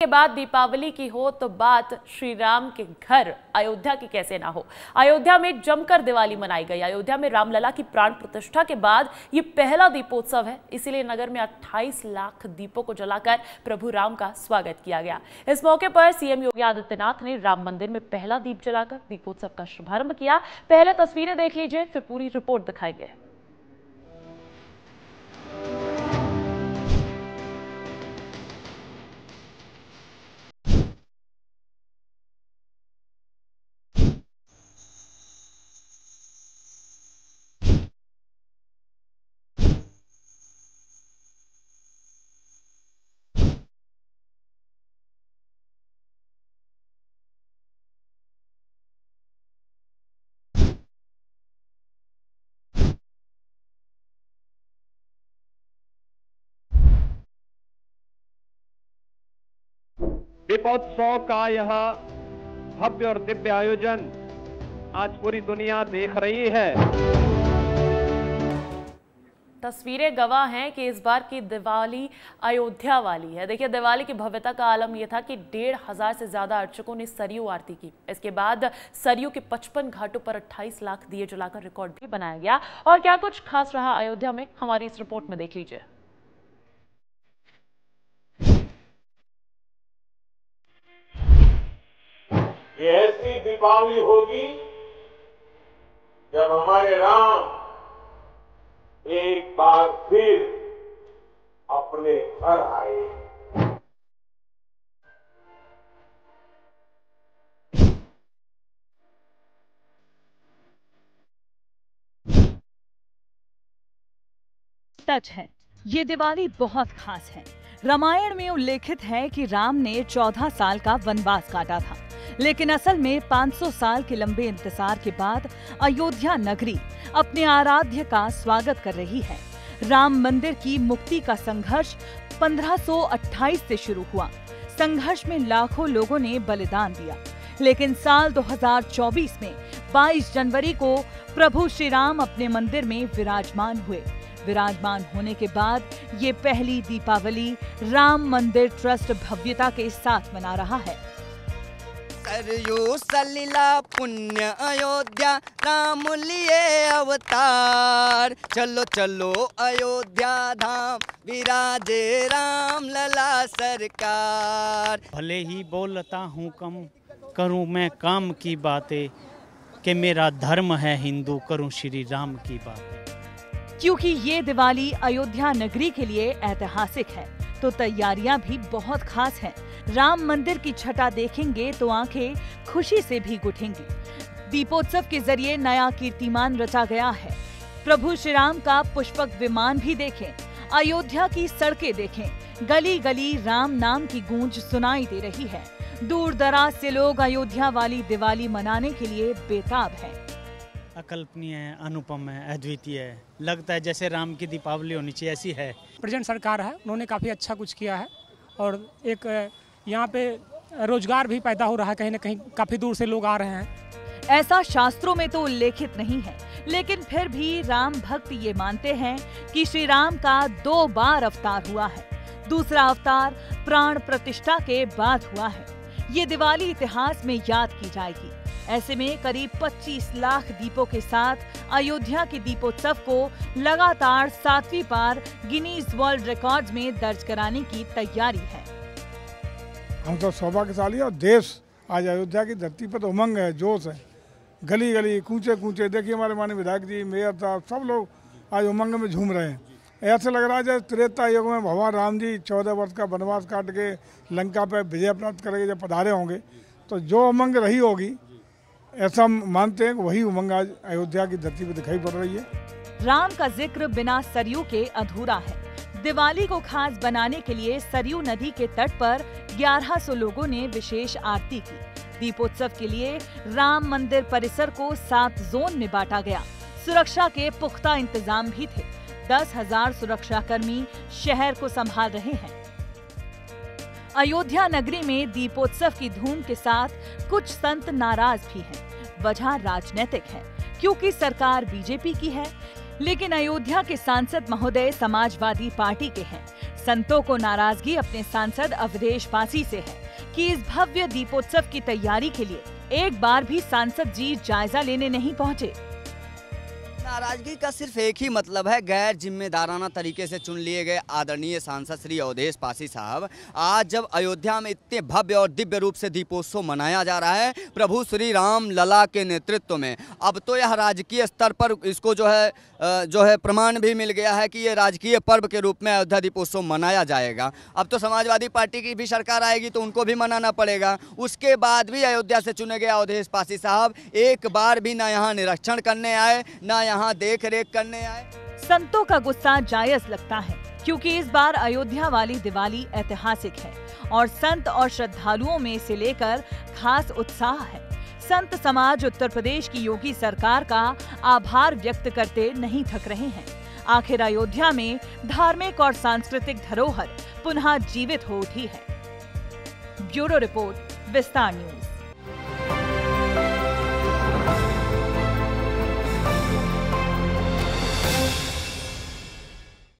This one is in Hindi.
के बाद दीपावली की हो तो बात श्री राम के घर अयोध्या की कैसे ना हो। अयोध्या में जमकर दिवाली मनाई गई। अयोध्या में रामलला की प्राण प्रतिष्ठा के बाद ये पहला दीपोत्सव है, इसीलिए नगर में 28 लाख दीपों को जलाकर प्रभु राम का स्वागत किया गया। इस मौके पर सीएम योगी आदित्यनाथ ने राम मंदिर में पहला दीप जलाकर दीपोत्सव का शुभारंभ किया। पहले तस्वीरें देख लीजिए, फिर पूरी रिपोर्ट दिखाएंगे। दीपोत्सव का यह भव्य और दिव्य आयोजन आज पूरी दुनिया देख रही है। तस्वीरें गवाह हैं कि इस बार की दिवाली अयोध्या वाली है। देखिए, दिवाली की भव्यता का आलम यह था कि 1,500 से ज्यादा अर्चकों ने सरयू आरती की। इसके बाद सरयू के 55 घाटों पर 28 लाख दिए जलाकर रिकॉर्ड भी बनाया गया। और क्या कुछ खास रहा अयोध्या में, हमारी इस रिपोर्ट में देख लीजिए। ये ऐसी दीपावली होगी जब हमारे राम एक बार फिर अपने घर आए। सच है, ये दिवाली बहुत खास है। रामायण में उल्लेखित है कि राम ने 14 साल का वनवास काटा था, लेकिन असल में 500 साल के लंबे इंतजार के बाद अयोध्या नगरी अपने आराध्य का स्वागत कर रही है। राम मंदिर की मुक्ति का संघर्ष 1528 से शुरू हुआ। संघर्ष में लाखों लोगों ने बलिदान दिया, लेकिन साल 2024 में 22 जनवरी को प्रभु श्री राम अपने मंदिर में विराजमान हुए। विराजमान होने के बाद ये पहली दीपावली राम मंदिर ट्रस्ट भव्यता के साथ मना रहा है। सरयू सलिला पुण्य अयोध्या, राम लिए अवतार। चलो चलो अयोध्या धाम, विराजे राम लला सरकार। भले ही बोलता हूँ कम, करूँ मैं काम की बातें, कि मेरा धर्म है हिंदू, करूँ श्री राम की बातें। क्योंकि ये दिवाली अयोध्या नगरी के लिए ऐतिहासिक है, तो तैयारियां भी बहुत खास हैं। राम मंदिर की छटा देखेंगे तो आंखें खुशी से भीग उठेंगी। दीपोत्सव के जरिए नया कीर्तिमान रचा गया है। प्रभु श्री राम का पुष्पक विमान भी देखें, अयोध्या की सड़कें देखें, गली गली राम नाम की गूंज सुनाई दे रही है। दूर दराज से लोग अयोध्या वाली दिवाली मनाने के लिए बेताब हैं। अकल्पनीय है, अनुपम है, अद्वितीय है। लगता है जैसे राम की दीपावली होनी चाहिए, ऐसी है। प्रेजेंट सरकार है, उन्होंने काफ़ी अच्छा कुछ किया है और एक यहाँ पे रोजगार भी पैदा हो रहा है। कहीं ना कहीं काफ़ी दूर से लोग आ रहे हैं। ऐसा शास्त्रों में तो उल्लेखित नहीं है, लेकिन फिर भी राम भक्त ये मानते हैं कि श्री राम का 2 बार अवतार हुआ है। दूसरा अवतार प्राण प्रतिष्ठा के बाद हुआ है। ये दिवाली इतिहास में याद की जाएगी। ऐसे में करीब 25 लाख दीपों के साथ अयोध्या के दीपोत्सव को लगातार 7वीं बार गिनीज वर्ल्ड रिकॉर्ड्स में दर्ज कराने की तैयारी है। हम तो सौभाग्यशाली और देश आज अयोध्या की धरती पर तो उमंग है, जोश है। गली गली कूचे कूचे देखिए, हमारे माननीय विधायक जी, मेयर साहब, सब लोग आज उमंग में झूम रहे हैं। ऐसे लग रहा है जैसे त्रेता युग में भगवान राम जी 14 वर्ष का वनवास काट के लंका पर विजय प्राप्त करके जब पधारे होंगे, तो जो उमंग रही होगी, ऐसा मानते हैं कि वही उमंग आज अयोध्या की धरती पर दिखाई पड़ रही है। राम का जिक्र बिना सरयू के अधूरा है। दिवाली को खास बनाने के लिए सरयू नदी के तट पर 1100 लोगों ने विशेष आरती की। दीपोत्सव के लिए राम मंदिर परिसर को 7 जोन में बांटा गया। सुरक्षा के पुख्ता इंतजाम भी थे। 10,000 सुरक्षाकर्मी शहर को संभाल रहे हैं। अयोध्या नगरी में दीपोत्सव की धूम के साथ कुछ संत नाराज भी हैं। वजह राजनीतिक है, क्योंकि सरकार बीजेपी की है, लेकिन अयोध्या के सांसद महोदय समाजवादी पार्टी के हैं। संतों को नाराजगी अपने सांसद अवधेश पासी से है कि इस भव्य दीपोत्सव की तैयारी के लिए एक बार भी सांसद जी जायजा लेने नहीं पहुंचे। नाराजगी का सिर्फ एक ही मतलब है, गैर जिम्मेदाराना तरीके से चुन लिए गए आदरणीय सांसद श्री अवधेश पासी साहब आज जब अयोध्या में इतने भव्य और दिव्य रूप से दीपोत्सव मनाया जा रहा है प्रभु श्री राम लला के नेतृत्व में, अब तो यह राजकीय स्तर पर इसको जो है प्रमाण भी मिल गया है कि ये राजकीय पर्व के रूप में अयोध्या दीपोत्सव मनाया जाएगा। अब तो समाजवादी पार्टी की भी सरकार आएगी तो उनको भी मनाना पड़ेगा। उसके बाद भी अयोध्या से चुने गए अवधेश पासी साहब एक बार भी ना यहाँ निरीक्षण करने आए ना यहाँ देख रेख करने आए। संतों का गुस्सा जायज लगता है क्योंकि इस बार अयोध्या वाली दिवाली ऐतिहासिक है और संत और श्रद्धालुओं में इसे लेकर खास उत्साह है। संत समाज उत्तर प्रदेश की योगी सरकार का आभार व्यक्त करते नहीं थक रहे हैं। आखिर अयोध्या में धार्मिक और सांस्कृतिक धरोहर पुनः जीवित हो उठी है। ब्यूरो रिपोर्ट, विस्तार न्यूज।